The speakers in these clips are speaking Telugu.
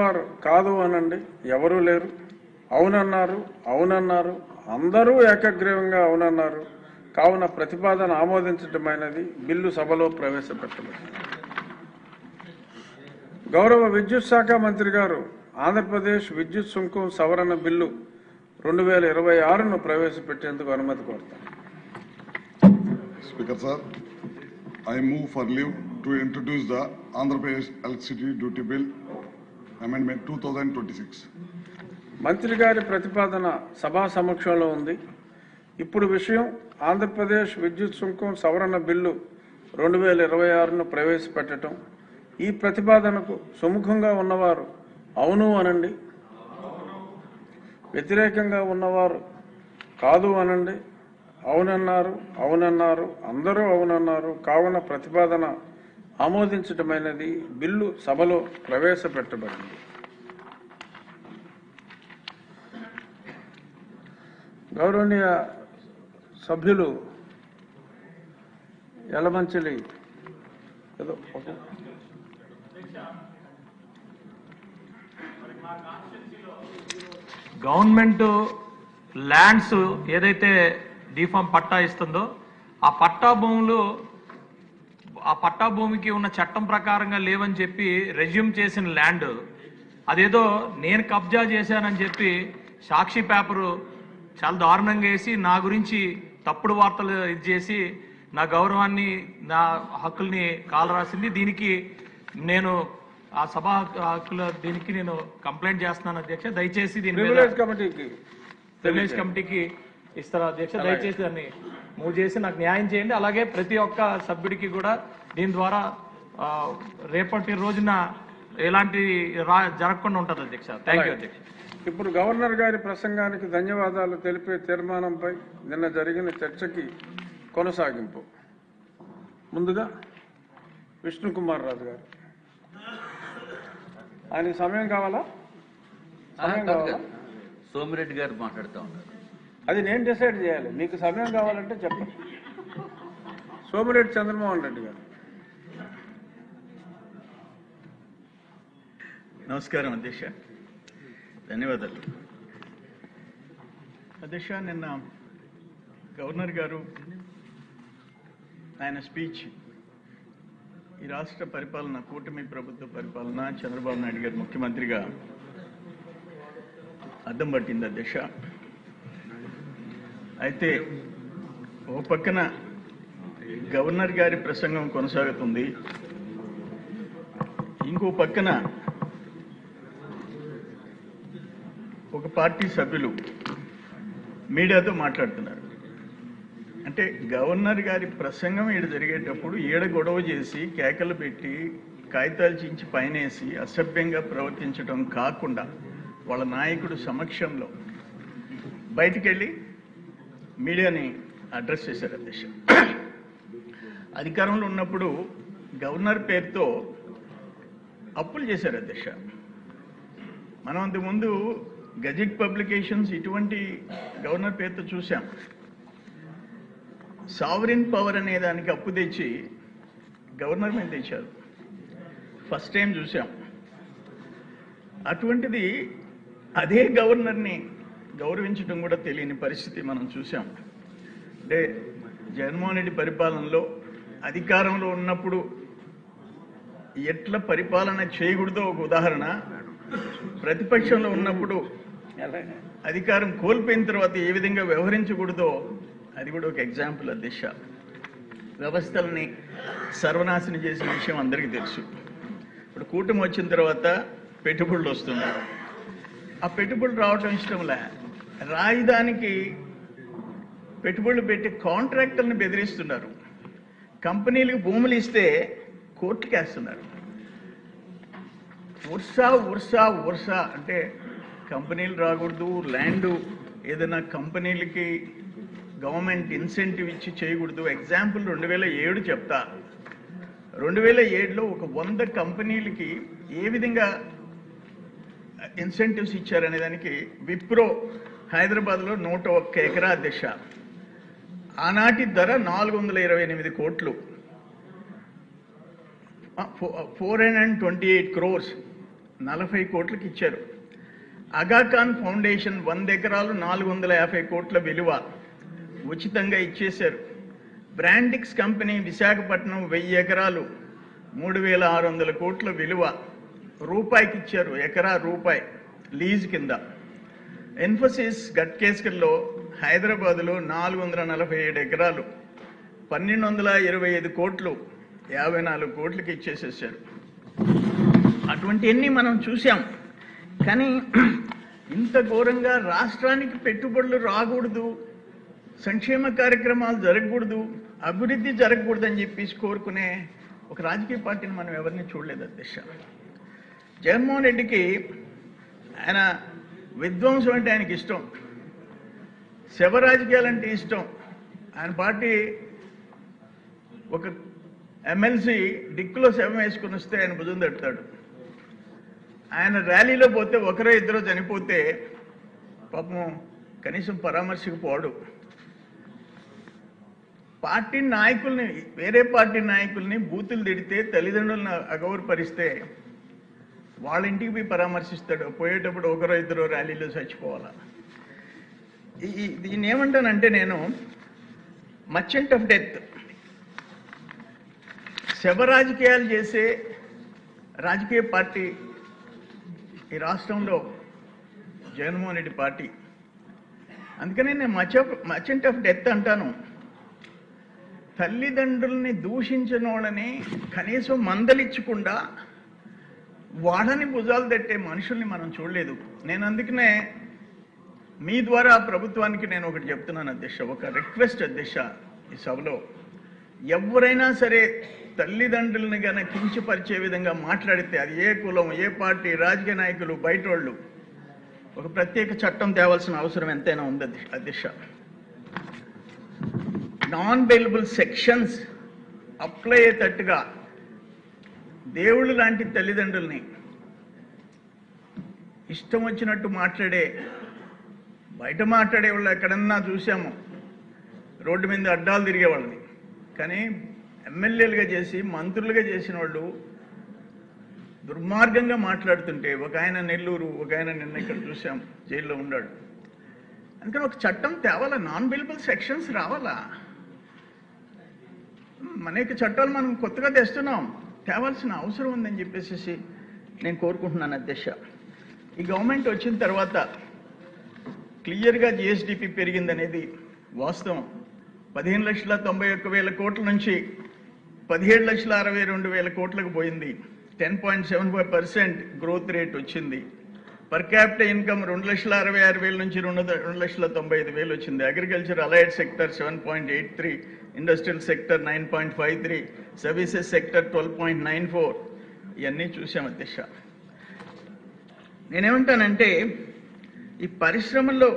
వారు కాదు అనండి, ఎవరూ లేరు. అవునన్నారు, అవునన్నారు, అందరూ ఏకగ్రీవంగా అవునన్నారు. కావున ప్రతిపాదన ఆమోదించటమైనది. బిల్లు సభలో ప్రవేశపెట్టబడింది. గౌరవ విద్యుత్ శాఖ మంత్రి గారు ఆంధ్రప్రదేశ్ విద్యుత్ సుంకం సవరణ బిల్లు 2026ను ప్రవేశపెట్టేందుకు అనుమతి కోరుతారు. Speaker sir, I move for leave to introduce the Andhra Pradesh Electricity Duty Bill Amendment 2026. మంత్రి గారి ప్రతిపాదన సభా సమక్షంలో ఉంది. ఇప్పుడు విషయం ఆంధ్రప్రదేశ్ విద్యుత్ సుంకం సవరణ బిల్లు 2026ను ప్రవేశపెట్టడం. ఈ ప్రతిపాదనకు సుముఖంగా ఉన్నవారు అవును అనండి, వ్యతిరేకంగా ఉన్నవారు కాదు అనండి. అవునన్నారు, అవునన్నారు, అందరూ అవునన్నారు. కావున ప్రతిపాదన ఆమోదించటమైనది. బిల్లు సభలో ప్రవేశపెట్టబడింది. గౌరవనీయ సభ్యులు యలమంచిలి గవర్నమెంట్ ల్యాండ్స్ ఏదైతే డిఫామ్ పట్టా ఇస్తుందో ఆ పట్టా భూమికి ఉన్న చట్టం ప్రకారంగా లేవని చెప్పి రెజ్యూమ్ చేసిన ల్యాండ్ అదేదో నేను కబ్జా చేశానని చెప్పి సాక్షి పేపరు చాలా దారుణంగా వేసి నా గురించి తప్పుడు వార్తలు చేసి నా గౌరవాన్ని నా హక్కుల్ని కాలరాసింది. దీనికి నేను ఆ సభా హక్కుల దీనికి నేను కంప్లైంట్ చేస్తున్నాను అధ్యక్ష. దయచేసి దీని ప్రివిలేజ్ కమిటీకి ఇస్తారా అధ్యక్ష? దయచేసి దాన్ని మూవ్ చేసి నాకు న్యాయం చేయండి. అలాగే ప్రతి ఒక్క సభ్యుడికి కూడా దీని ద్వారా రేపటి రోజున ఎలాంటి జరగకుండా ఉంటుంది అధ్యక్ష. థ్యాంక్ యూ అధ్యక్ష. ఇప్పుడు గవర్నర్ గారి ప్రసంగానికి ధన్యవాదాలు తెలిపే తీర్మానంపై నిన్న జరిగిన చర్చకి కొనసాగింపు. ముందుగా విష్ణుకుమార్ రాజు గారు. ఆయన సమయం కావాలా? సోమిరెడ్డి గారు మాట్లాడుతూ ఉన్నారు. అది నేను డిసైడ్ చేయాలి. మీకు సమయం కావాలంటే చెప్పండి. సోమిరెడ్డి చంద్రమోహన్ రెడ్డి గారు. నమస్కారం అధ్యక్ష, ధన్యవాదాలు అధ్యక్ష. నిన్న గవర్నర్ గారు ఆయన స్పీచ్ ఈ రాష్ట్ర పరిపాలన, కూటమి ప్రభుత్వ పరిపాలన, చంద్రబాబు నాయుడు గారు ముఖ్యమంత్రిగా అద్దం పట్టింది అధ్యక్ష. అయితే ఓ పక్కన గవర్నర్ గారి ప్రసంగం కొనసాగుతుంది, ఇంకో పక్కన ఒక పార్టీ సభ్యులు మీడియాతో మాట్లాడుతున్నారు. అంటే గవర్నర్ గారి ప్రసంగం ఈడ జరిగేటప్పుడు ఈడ గొడవ చేసి కేకలు పెట్టి కాగితాలు చించి పైనేసి అసభ్యంగా ప్రవర్తించడం కాకుండా వాళ్ళ నాయకుడు సమక్షంలో బయటికెళ్ళి మీడియాని అడ్రస్ చేశారు అధ్యక్ష. అధికారంలో ఉన్నప్పుడు గవర్నర్ పేరుతో అప్పులు చేశారు అధ్యక్ష. మనం అంతకుముందు గజెట్ పబ్లికేషన్స్ ఇటువంటి గవర్నర్ పేరుతో చూసాం. సావరిన్ పవర్ అనే దానికి అప్పు తెచ్చి గవర్నర్ మీద తెచ్చారు, ఫస్ట్ టైం చూసాం. అటువంటిది అదే గవర్నర్ని గౌరవించడం కూడా తెలియని పరిస్థితి మనం చూసాం. అంటే జగన్మోహన్ రెడ్డి పరిపాలనలో అధికారంలో ఉన్నప్పుడు ఎట్లా పరిపాలన చేయకూడదో ఒక ఉదాహరణ, ప్రతిపక్షంలో ఉన్నప్పుడు అధికారం కోల్పోయిన తర్వాత ఏ విధంగా వ్యవహరించకూడదో అది కూడా ఒక ఎగ్జాంపుల్ అధ్యక్ష. వ్యవస్థలని సర్వనాశనం చేసిన విషయం అందరికీ తెలుసు. ఇప్పుడు కూటమి వచ్చిన తర్వాత పెట్టుబడులు వస్తున్నారు. ఆ పెట్టుబడులు రావటం ఇష్టంలే, రాజధానికి పెట్టుబడులు పెట్టి కాంట్రాక్టర్ని బెదిరిస్తున్నారు. కంపెనీలకు భూములు ఇస్తే కోర్టుకి వేస్తున్నారు. వర్షా అంటే కంపెనీలు రాకూడదు, ల్యాండ్ ఏదైనా కంపెనీలకి గవర్నమెంట్ ఇన్సెంటివ్ ఇచ్చి చేయకూడదు. ఎగ్జాంపుల్ 2007 చెప్తా. 2007లో ఒక 100 కంపెనీలకి ఏ విధంగా ఇన్సెంటివ్స్ ఇచ్చారనే దానికి విప్రో హైదరాబాద్లో 101 ఎకరా అధ్యక్ష. ఆనాటి ధర 428 కోట్లు, 428 crores. 40 కోట్లకి ఇచ్చారు. అగాఖాన్ ఫౌండేషన్ 100 ఎకరాలు 450 కోట్ల విలువ ఉచితంగా ఇచ్చేశారు. బ్రాండిక్స్ కంపెనీ విశాఖపట్నం 1000 ఎకరాలు 3600 కోట్ల విలువ రూపాయికి ఇచ్చారు, ఎకరా రూపాయి లీజ్ కింద. ఇన్ఫోసిస్ గట్కేస్కర్లో హైదరాబాదులో 447 ఎకరాలు 1225 కోట్లు 54 కోట్లకి ఇచ్చేసేసారు. అటువంటివన్నీ మనం చూసాం. కానీ ఇంత ఘోరంగా రాష్ట్రానికి పెట్టుబడులు రాకూడదు, సంక్షేమ కార్యక్రమాలు జరగకూడదు, అభివృద్ధి జరగకూడదు అని చెప్పేసి కోరుకునే ఒక రాజకీయ పార్టీని మనం ఎవరిని చూడలేదు అధ్యక్ష. జగన్మోహన్ రెడ్డికి ఆయన విధ్వంసం అంటే ఆయనకి ఇష్టం, శవ రాజకీయాలంటే ఇష్టం. ఆయన పార్టీ ఒక ఎమ్మెల్సీ డిక్కులో శవం వేసుకుని వస్తే ఆయన భుజం తడతాడు. ఆయన ర్యాలీలో పోతే ఒకరో ఇద్దరో చనిపోతే పాపం కనీసం పరామర్శకు పోడు. పార్టీ నాయకుల్ని, వేరే పార్టీ నాయకుల్ని బూతులు తిడితే, తల్లిదండ్రులను అగౌరవపరిస్తే వాళ్ళ ఇంటికి పోయి పరామర్శిస్తాడు. పోయేటప్పుడు ఒకరో ఇద్దరో ర్యాలీలో చచ్చిపోవాలా. దీన్ని ఏమంటానంటే నేను మర్చెంట్ ఆఫ్ డెత్. శవ రాజకీయాలు చేసే రాజకీయ పార్టీ ఈ రాష్ట్రంలో జగన్మోహన్ రెడ్డి పార్టీ. అందుకనే నేను మర్చెంట్ ఆఫ్ డెత్ అంటాను. తల్లిదండ్రుల్ని దూషించిన వాళ్ళని కనీసం మందలిచ్చకుండా వాళ్ళని భుజాలు తట్టే మనుషుల్ని మనం చూడలేదు. నేను అందుకనే మీ ద్వారా ప్రభుత్వానికి నేను ఒకటి చెప్తున్నాను అధ్యక్ష, ఒక రిక్వెస్ట్ అధ్యక్ష. ఈ సభలో ఎవరైనా సరే తల్లిదండ్రులని కనుక కించపరిచే విధంగా మాట్లాడితే, అది ఏ కులం, ఏ పార్టీ, రాజకీయ నాయకులు, బయట వాళ్ళు, ఒక ప్రత్యేక చట్టం తేవాల్సిన అవసరం ఎంతైనా ఉంది అధ్యక్ష. నాన్ బెయిలబుల్ సెక్షన్స్ అప్లై అయ్యేటట్టుగా దేవుళ్ళు లాంటి తల్లిదండ్రుల్ని ఇష్టం వచ్చినట్టు మాట్లాడే, బయట మాట్లాడే వాళ్ళు ఎక్కడన్నా చూసాము, రోడ్డు మీద అడ్డాలు తిరిగే వాళ్ళని. కానీ ఎమ్మెల్యేలుగా చేసి మంత్రులుగా చేసిన వాళ్ళు దుర్మార్గంగా మాట్లాడుతుంటే, ఒక ఆయన నెల్లూరు, ఒక ఆయన నిన్న ఇక్కడ చూసాం జైల్లో ఉన్నాడు. అందుకని ఒక చట్టం తేవాలా, నాన్ బెయిలబుల్ సెక్షన్స్ రావాలా. అనేక చట్టాలు మనం కొత్తగా తెస్తున్నాం, తేవాల్సిన అవసరం ఉందని చెప్పేసి నేను కోరుకుంటున్నాను అధ్యక్ష. ఈ గవర్నమెంట్ వచ్చిన తర్వాత క్లియర్గా జిఎస్డిపి పెరిగిందనేది వాస్తవం. 15,91,000 కోట్ల నుంచి 17,62,000 కోట్లకు పోయింది. 10.75% గ్రోత్ రేట్ వచ్చింది. పర్ క్యాపిటల్ ఇన్కమ్ 2,66,000 నుంచి 2,90,000 వచ్చింది. Agriculture allied sector 7.83, industrial sector 9.53, services sector 12.94. ఇవన్నీ చూసాం అధ్యక్ష. నేనేమంటానంటే ఈ పరిశ్రమల్లో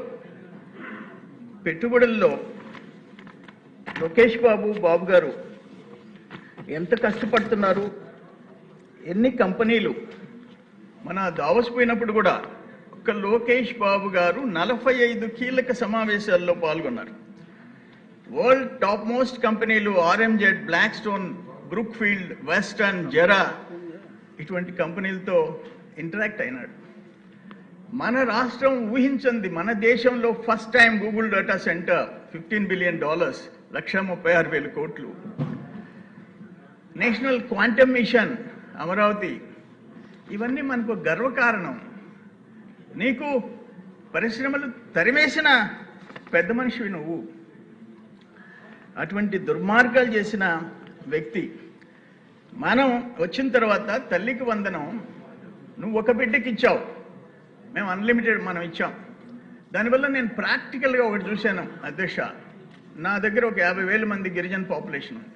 పెట్టుబడుల్లో లోకేష్ బాబు గారు ఎంత కష్టపడుతున్నారు, ఎన్ని కంపెనీలు. మన దావోస్ పోయినప్పుడు కూడా ఒక లోకేష్ బాబు గారు 45 కీలక సమావేశాల్లో పాల్గొన్నారు. వరల్డ్ టాప్ మోస్ట్ కంపెనీలు RMZ, Blackstone, Brookfield, Western, JERA ఇటువంటి కంపెనీలతో ఇంటరాక్ట్ అయినాడు. మన రాష్ట్రం ఊహించింది, మన దేశంలో first time Google data center $15 billion, 1,36,000 కోట్లు. నేషనల్ క్వాంటమ్ మిషన్ అమరావతి, ఇవన్నీ మనకు గర్వకారణం. నీకు పరిశ్రమలు తరిమేసిన పెద్ద మనిషివి నువ్వు. అటువంటి దుర్మార్గాలు చేసిన వ్యక్తి. మనం వచ్చిన తర్వాత తల్లికి వందనం నువ్వు ఒక బిడ్డకి ఇచ్చావు, మేము అన్లిమిటెడ్ మనం ఇచ్చాం. దానివల్ల నేను ప్రాక్టికల్గా ఒకటి చూశాను అధ్యక్ష. నా దగ్గర ఒక 50,000 మంది గిరిజన పాపులేషన్ ఉంది.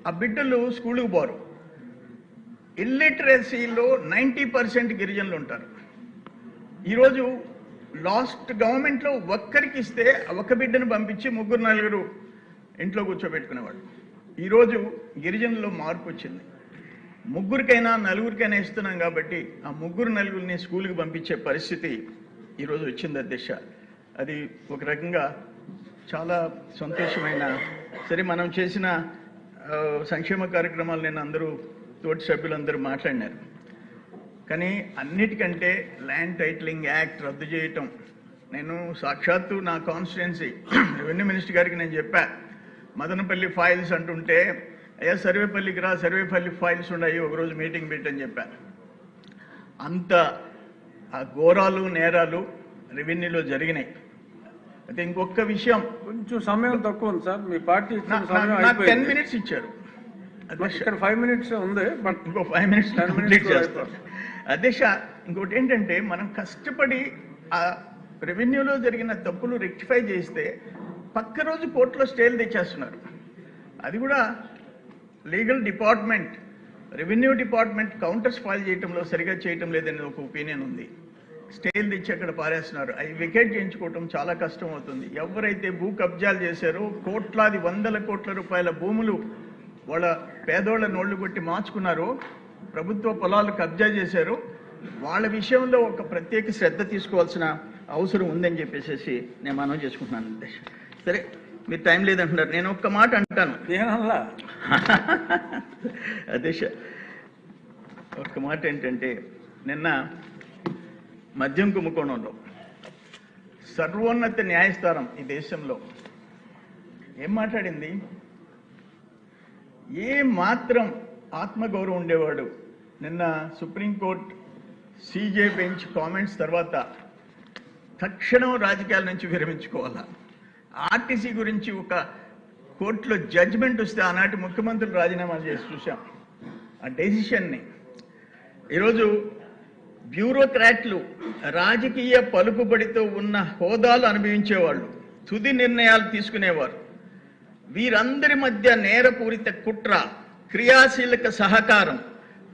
ఆ బిడ్డలు స్కూల్కి పోరు. ఇల్లిటరసీలో 90% గిరిజనులు ఉంటారు. ఈరోజు లాస్ట్ గవర్నమెంట్లో ఒక్కరికి ఇస్తే ఒక బిడ్డను పంపించి 3-4 ఇంట్లో కూర్చోబెట్టుకునేవాడు. ఈరోజు గిరిజనుల్లో మార్పు వచ్చింది. 3కైనా 4కైనా ఇస్తున్నాం కాబట్టి ఆ 3-4 స్కూల్కి పంపించే పరిస్థితి ఈరోజు వచ్చింది అధ్యక్ష. అది ఒక రకంగా చాలా సంతోషమైన. సరే, మనం చేసిన సంక్షేమ కార్యక్రమాలు నేను అందరూ తోటి సభ్యులందరూ మాట్లాడినారు. కానీ అన్నిటికంటే ల్యాండ్ టైటిలింగ్ యాక్ట్ రద్దు చేయటం, నేను సాక్షాత్తు నా కాన్స్టిట్యున్సీ రెవెన్యూ మినిస్టర్ గారికి నేను చెప్పా, మదనపల్లి ఫైల్స్ అంటుంటే అయ్యా సర్వేపల్లికి రా, సర్వేపల్లి ఫైల్స్ ఉన్నాయి, ఒకరోజు మీటింగ్ పెట్టని చెప్పాను. అంత ఆ ఘోరాలు నేరాలు రెవెన్యూలో జరిగినాయి. అయితే ఇంకొక విషయం, కొంచెం సమయం తక్కువ ఉంది సార్, మీ పార్టీ ఇచ్చిన సమయం నాకు 10 అయిపోయింది. minutes ఇచ్చారు. ఇక్కడ 5 minutes ఉంది, బట్ ఇంకో 5 minutes 10 minutes కంప్లీట్ కూడా చేస్తాను. అధ్యక్ష, ఇంకోటి ఏంటంటే మనం కష్టపడి ఆ రెవెన్యూలో జరిగిన తప్పులు రెక్టిఫై చేస్తే పక్క రోజు కోర్టులో స్టేలు తెచ్చేస్తున్నారు. అది కూడా legal department, revenue department counters file చేయడంలో సరిగా చేయటం లేదని ఒక ఒపీనియన్ ఉంది. స్టేలు తెచ్చి అక్కడ పారేస్తున్నారు. అవి వికెట్ చేయించుకోవటం చాలా కష్టం అవుతుంది. ఎవరైతే భూ కబ్జాలు చేశారో, కోట్లాది 100 కోట్ల రూపాయల భూములు వాళ్ళ పేదోళ్ళ నోళ్లు కొట్టి మార్చుకున్నారో, ప్రభుత్వ పొలాలు కబ్జా చేశారు, వాళ్ళ విషయంలో ఒక ప్రత్యేక శ్రద్ధ తీసుకోవాల్సిన అవసరం ఉందని చెప్పేసి నేను మనవి చేసుకుంటున్నాను అధ్యక్ష. సరే, మీరు టైం లేదంటున్నారు, నేను ఒక్క మాట అంటాను. ఏనల్లా అధ్యక్ష, ఒక్క మాట ఏంటంటే, నిన్న మద్యం కుంభకోణంలో సర్వోన్నత న్యాయస్థానం ఈ దేశంలో ఏం మాట్లాడింది? ఏ మాత్రం ఆత్మగౌరవం ఉండేవాడు నిన్న సుప్రీంకోర్టు సిజే బెంచ్ కామెంట్స్ తర్వాత తక్షణం రాజకీయాల నుంచి విరమించుకోవాలా. ఆర్టీసీ గురించి ఒక కోర్టులో జడ్జిమెంట్ వస్తే ఆనాటి ముఖ్యమంత్రులు రాజీనామా చేసి చూశాం ఆ డెసిషన్ని. ఈరోజు బ్యూరోక్రాట్లు, రాజకీయ పలుకుబడితో ఉన్న హోదాలు అనుభవించేవాళ్ళు, తుది నిర్ణయాలు తీసుకునేవారు, వీరందరి మధ్య నేరపూరిత కుట్ర, క్రియాశీలక సహకారం,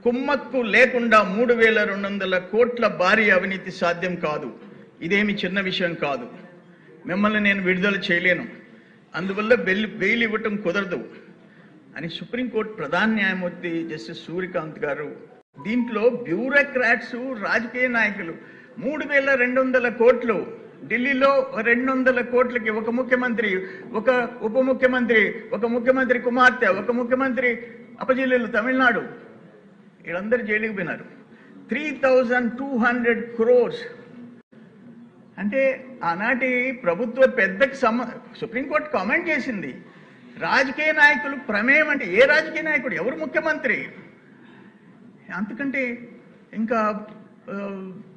కుమ్మక్కు లేకుండా 3200 కోట్ల భారీ అవినీతి సాధ్యం కాదు. ఇదేమి చిన్న విషయం కాదు. మిమ్మల్ని నేను విడుదల చేయలేను, అందువల్ల బెయిల్ ఇవ్వటం కుదరదు అని సుప్రీంకోర్టు ప్రధాన న్యాయమూర్తి జస్టిస్ సూర్యకాంత్ గారు, దీంట్లో బ్యూరోక్రాట్స్, రాజకీయ నాయకులు 3200 కోట్లు, ఢిల్లీలో 200 కోట్లకి ఒక ముఖ్యమంత్రి, ఒక ఉప ముఖ్యమంత్రి, ఒక ముఖ్యమంత్రి కుమార్తె, ఒక ముఖ్యమంత్రి అపజిల్లు తమిళనాడు, వీళ్ళందరూ జైలుకి పోయినారు. 3200 crores అంటే ఆనాటి ప్రభుత్వ పెద్దకి సుప్రీంకోర్టు కామెంట్ చేసింది. రాజకీయ నాయకులు ప్రమేయం అంటే ఏ రాజకీయ నాయకుడు, ఎవరు ముఖ్యమంత్రి? అంతకంటే ఇంకా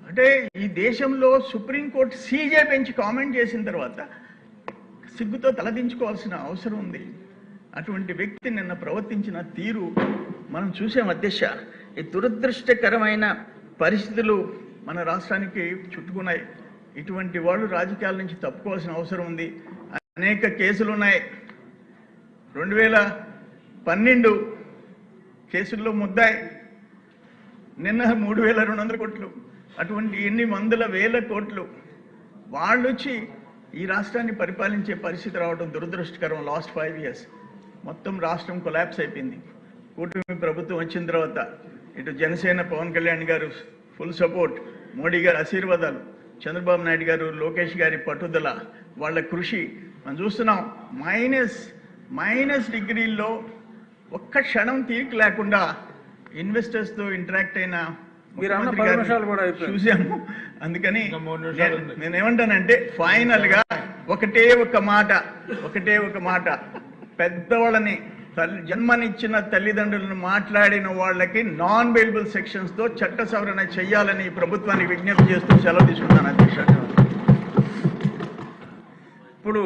అంటే ఈ దేశంలో సుప్రీంకోర్టు సీజే బెంచ్ కామెంట్ చేసిన తర్వాత సిగ్గుతో తలదించుకోవాల్సిన అవసరం ఉంది. అటువంటి వ్యక్తి నిన్న ప్రవర్తించిన తీరు మనం చూసాం అధ్యక్ష. ఈ దురదృష్టకరమైన పరిస్థితులు మన రాష్ట్రానికి చుట్టుకున్నాయి. ఇటువంటి వాళ్ళు రాజకీయాల నుంచి తప్పుకోవాల్సిన అవసరం ఉంది. అనేక కేసులు ఉన్నాయి. 2012 కేసుల్లో ముద్దాయి, నిన్న 3200 కోట్లు, అటువంటి ఎన్ని వందల వేల కోట్లు వాళ్ళు వచ్చి ఈ రాష్ట్రాన్ని పరిపాలించే పరిస్థితి రావడం దురదృష్టకరం. లాస్ట్ 5 years మొత్తం రాష్ట్రం కొలాప్స్ అయిపోయింది. కూటమి ప్రభుత్వం వచ్చిన తర్వాత ఇటు జనసేన పవన్ కళ్యాణ్ గారు ఫుల్ సపోర్ట్, మోడీ గారి ఆశీర్వాదాలు, చంద్రబాబు నాయుడు గారు, లోకేష్ గారి పట్టుదల, వాళ్ళ కృషి మనం చూస్తున్నాం. మైనస్ డిగ్రీల్లో ఒక్క క్షణం తీరిక లేకుండా ఇన్వెస్టర్స్తో ఇంటరాక్ట్ అయిన చూసాము. అందుకని నేనేమంటానంటే ఫైనల్గా ఒకటే ఒక మాట, పెద్దవాళ్ళని జన్మనిచ్చిన తల్లిదండ్రులను మాట్లాడిన వాళ్ళకి నాన్ బెయిలబుల్ సెక్షన్స్తో చట్ట సవరణ చేయాలని ప్రభుత్వానికి విజ్ఞప్తి చేస్తూ సెలవు తీసుకుంటాను అధ్యక్ష. ఇప్పుడు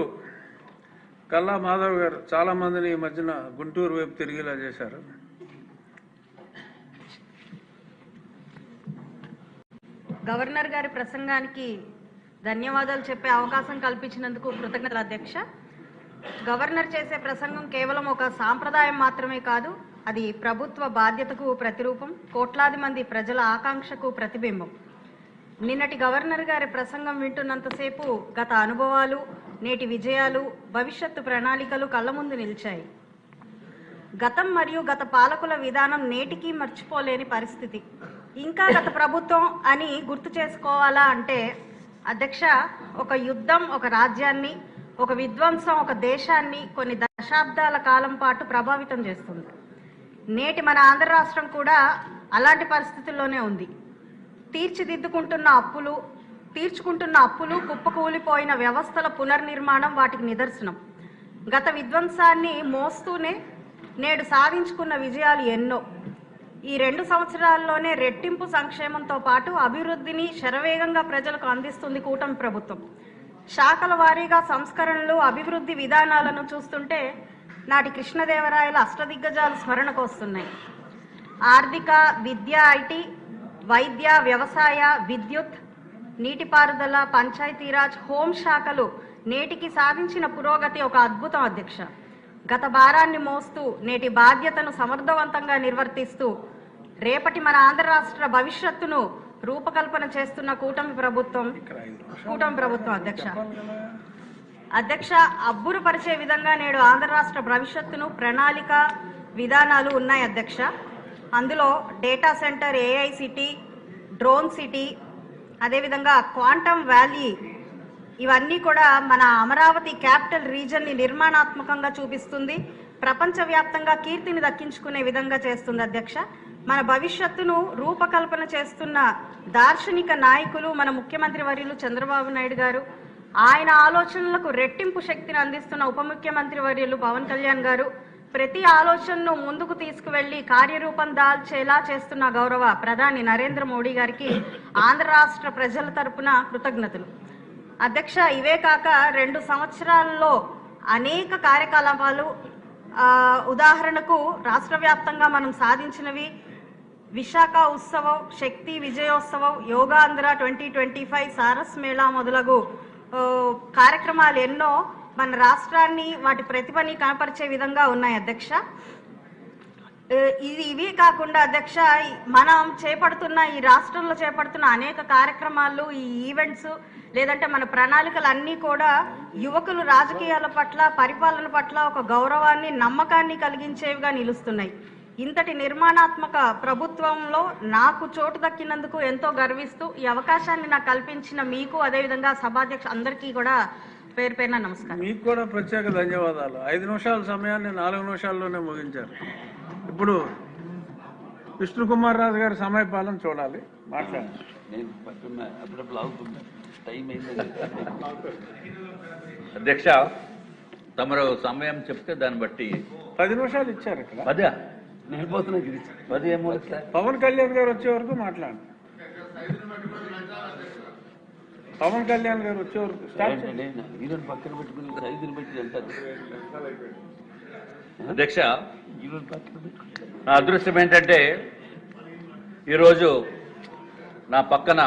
కల్లా మాధవ్ గారు చాలా మందిని ఈ మధ్యన గుంటూరు వైపు తిరిగేలా చేశారు. గవర్నర్ గారి ప్రసంగానికి ధన్యవాదాలు చెప్పే అవకాశం కల్పించినందుకు కృతజ్ఞతలు అధ్యక్ష. గవర్నర్ చేసే ప్రసంగం కేవలం ఒక సాంప్రదాయం మాత్రమే కాదు, అది ప్రభుత్వ బాధ్యతకు ప్రతిరూపం, కోట్లాది మంది ప్రజల ఆకాంక్షకు ప్రతిబింబం. నిన్నటి గవర్నర్ గారి ప్రసంగం వింటున్నంతసేపు గత అనుభవాలు, నేటి విజయాలు, భవిష్యత్తు ప్రణాళికలు కళ్ళ ముందు నిలిచాయి. గతం మరియు గత పాలకుల విధానం నేటికి మర్చిపోలేని పరిస్థితి. ఇంకా గత ప్రభుత్వం అని గుర్తు చేసుకోవాలా అంటే అధ్యక్ష, ఒక యుద్ధం ఒక రాజ్యాన్ని, ఒక విధ్వంసం ఒక దేశాన్ని కొన్ని దశాబ్దాల కాలం పాటు ప్రభావితం చేస్తుంది. నేటి మన ఆంధ్ర రాష్ట్రం కూడా అలాంటి పరిస్థితుల్లోనే ఉంది. తీర్చుకుంటున్న అప్పులు కుప్పకూలిపోయిన వ్యవస్థల పునర్నిర్మాణం వాటికి నిదర్శనం. గత విధ్వంసాన్ని మోస్తూనే నేడు సాధించుకున్న విజయాలు ఎన్నో. ఈ 2 సంవత్సరాల్లోనే రెట్టింపు సంక్షేమంతో పాటు అభివృద్ధిని శరవేగంగా ప్రజలకు అందిస్తుంది కూటమి ప్రభుత్వం. శాఖల వారీగా సంస్కరణలు, అభివృద్ధి విధానాలను చూస్తుంటే నాటి కృష్ణదేవరాయల అష్టదిగ్గజాలు స్మరణకు వస్తున్నాయి. ఆర్థిక, విద్య, ఐటీ, వైద్య, వ్యవసాయ, విద్యుత్, నీటిపారుదల, పంచాయతీరాజ్, హోం శాఖలు నేటికి సాధించిన పురోగతి ఒక అద్భుతం అధ్యక్ష. గత భారాన్ని మోస్తూ నేటి బాధ్యతను సమర్థవంతంగా నిర్వర్తిస్తూ రేపటి మన ఆంధ్ర రాష్ట్ర భవిష్యత్తును రూపకల్పన చేస్తున్న కూటమి ప్రభుత్వం అధ్యక్ష అబ్బురుపరిచే విధంగా నేడు ఆంధ్ర రాష్ట్ర భవిష్యత్తును ప్రణాళిక, విధానాలు ఉన్నాయి అధ్యక్ష. అందులో data centre, AI city, drone city, అదేవిధంగా క్వాంటమ్ వ్యాలీ, ఇవన్నీ కూడా మన అమరావతి క్యాపిటల్ రీజన్ని నిర్మాణాత్మకంగా చూపిస్తుంది. ప్రపంచవ్యాప్తంగా కీర్తిని దక్కించుకునే విధంగా చేస్తుంది అధ్యక్ష. మన భవిష్యత్తును రూపకల్పన చేస్తున్న దార్శనిక నాయకులు మన ముఖ్యమంత్రి వర్యులు చంద్రబాబు నాయుడు గారు, ఆయన ఆలోచనలకు రెట్టింపు శక్తిని అందిస్తున్న ఉప ముఖ్యమంత్రి వర్యులు పవన్ కళ్యాణ్ గారు, ప్రతి ఆలోచనను ముందుకు తీసుకువెళ్లి కార్యరూపం దాల్చేలా చేస్తున్న గౌరవ ప్రధాని నరేంద్ర మోడీ గారికి ఆంధ్ర రాష్ట్ర ప్రజల తరపున కృతజ్ఞతలు అధ్యక్ష. ఇవే కాక 2 సంవత్సరాల్లో అనేక కార్యకలాపాలు, ఉదాహరణకు రాష్ట్ర వ్యాప్తంగా మనం సాధించినవి విశాఖ ఉత్సవం, శక్తి విజయోత్సవం, యోగాంధ్ర 2025, సారస్ మేళా మొదలగు కార్యక్రమాలు ఎన్నో మన రాష్ట్రాన్ని, వాటి ప్రతిభని కనపరిచే విధంగా ఉన్నాయి అధ్యక్ష. ఇవి కాకుండా అధ్యక్ష, మనం చేపడుతున్న ఈ రాష్ట్రంలో చేపడుతున్న అనేక కార్యక్రమాలు, ఈ ఈవెంట్స్ లేదంటే మన ప్రణాళికలు అన్నీ కూడా యువకులు రాజకీయాల పట్ల, పరిపాలన పట్ల ఒక గౌరవాన్ని, నమ్మకాన్ని కలిగించేవిగా నిలుస్తున్నాయి. ఇంతటి నిర్మాణాత్మక ప్రభుత్వంలో నాకు చోటు దక్కినందుకు ఎంతో గర్విస్తూ ఈ అవకాశాన్ని నాకు కల్పించిన మీకు, అదేవిధంగా సభాధ్యక్ష అందరికీ కూడా పేరు పేరున నమస్కారం. మీకు కూడా ప్రత్యేక ధన్యవాదాలు. 5 నిమిషాల సమయాన్ని 4 నిమిషాల్లోనే ముగించారు. ఇప్పుడు విష్ణుకుమార్ రాజు గారి సమయపాలన చూడాలి, మాట్లాడాలి. అధ్యక్ష, తమరు సమయం చెప్తే దాన్ని బట్టి 10 నిమిషాలు ఇచ్చారు ఇక్కడ. 10 ఏమో పవన్ కళ్యాణ్ గారు వచ్చే వరకు మాట్లాడండి. పవన్ కళ్యాణ్ గారు వచ్చే వరకు స్టార్ట్ చేయండి. పక్కన పెట్టుకుని 5 పెట్టి వెళ్తారు. అధ్యక్ష, నా అదృష్టం ఏంటంటే ఈరోజు నా పక్కన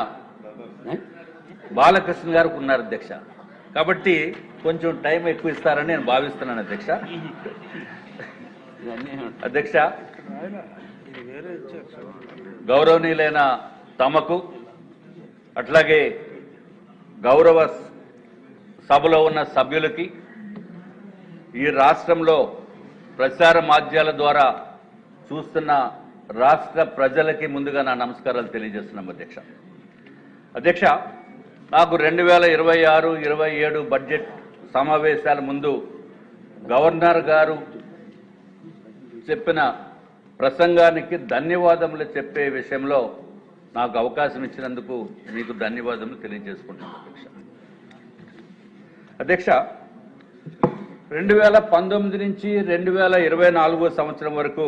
బాలకృష్ణ గారు ఉన్నారు అధ్యక్ష. కాబట్టి కొంచెం టైం ఎక్కువ ఇస్తారని నేను భావిస్తున్నాను అధ్యక్ష. అధ్యక్ష, గౌరవనీయులైన తమకు, అట్లాగే గౌరవ సభలో ఉన్న సభ్యులకి, ఈ రాష్ట్రంలో ప్రచార మాధ్యాల ద్వారా చూస్తున్న రాష్ట్ర ప్రజలకి ముందుగా నా నమస్కారాలు తెలియజేస్తున్నాం అధ్యక్ష. అధ్యక్ష, నాకు 2026-27 బడ్జెట్ సమావేశాల ముందు గవర్నర్ గారు చెప్పిన ప్రసంగానికి ధన్యవాదములు చెప్పే విషయంలో నాకు అవకాశం ఇచ్చినందుకు మీకు ధన్యవాదములు తెలియజేసుకుంటున్నాను అధ్యక్ష. అధ్యక్ష, 2019 నుంచి 2024 సంవత్సరం వరకు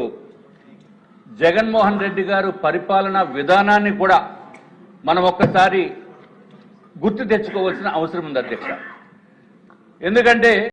జగన్మోహన్ రెడ్డి గారు పరిపాలనా విధానాన్ని కూడా మనం ఒక్కసారి గుర్తు తెచ్చుకోవాల్సిన అవసరం ఉంది అధ్యక్ష. ఎందుకంటే